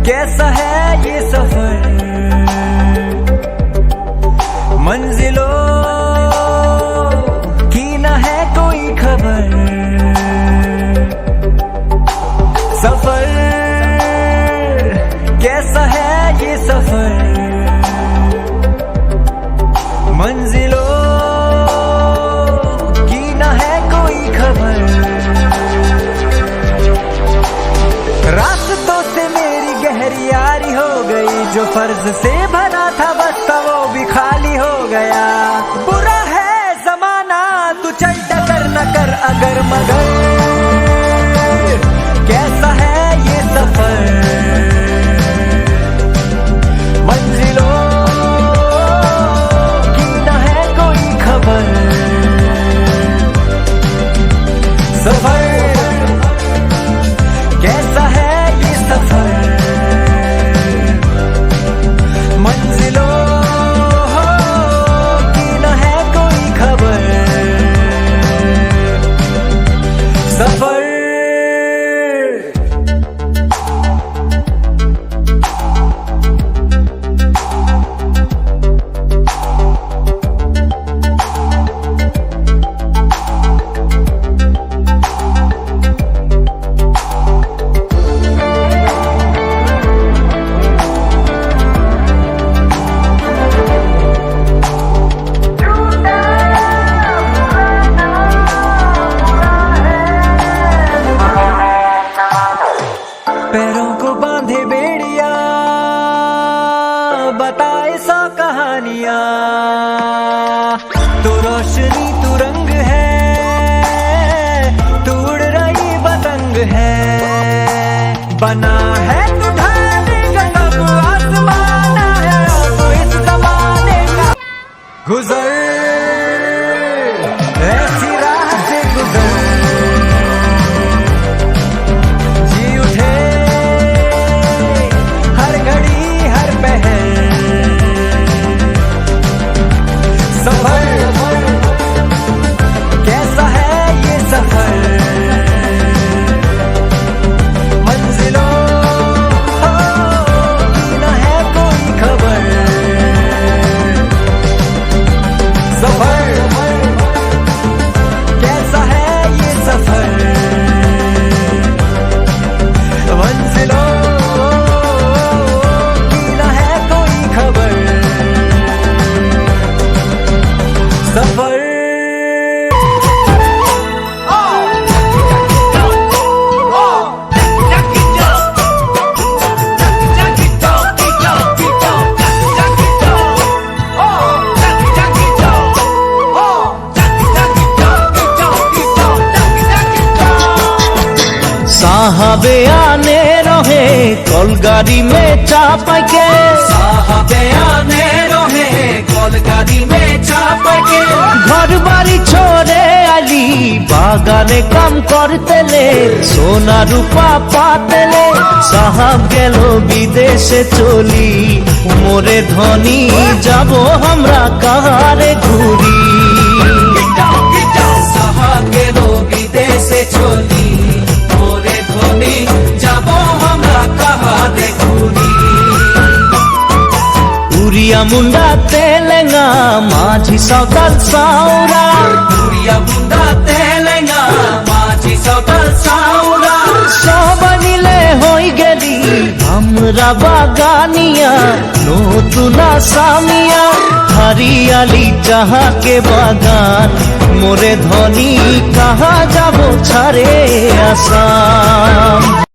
कैसा है ये सफर, मंजिलों की न है कोई खबर। सफर कैसा है ये सफर, मंजिलों की न है कोई खबर। रास्तों से मेरी गहरी यारी हो गई, जो फर्ज से भरा था बस्ता वो भी खाली हो गया। बुरा है जमाना तू चल टकर न कर अगर मगर, कैसा है ये सफर, मंजिलों की न है कोई खबर। सफर कैसा है ये सफर, मंजिलों की न है कोई खबर। सफर पैरों को बांधे बेड़िया, बताए सौ कहानियां। तू रोशनी तू रंग है, तू उड़ रही पतंग है। बना है तू ढाने का कब आसमान है, तू इस जमाने का गुजर, ऐसी राह से गुजर। कैसा है ये सफर, मंजिलों की न है कोई खबर। सफर कैसा है ये सफर, मंजिलों की न है कोई खबर। सफर साहबे आने रहे कलगाड़ी में चापा के, साहबे आने रहे कलगाड़ी में चापा के। घर बाड़ी छोड़े आली बागाने काम करते ले, सोना रूपा पातेले। साहब गेलो विदेशे चली, मोरे धनी जाबो हमरा कहारे घुरी। साहब गेलो विदेशे चली, जाबो हमरा कहारे घुरी। उड़िया मुंडा तेलेंगा माझी सौताल साउरा, उड़िया मुंडा तेलेंगा माझी सौताल साउरा। सब मिले होई गेली हमरा बागानिया, नतुना सामिया हरियाली चाहा के बागान। मोरे धनी कहाँ जाबो छारे आसाम।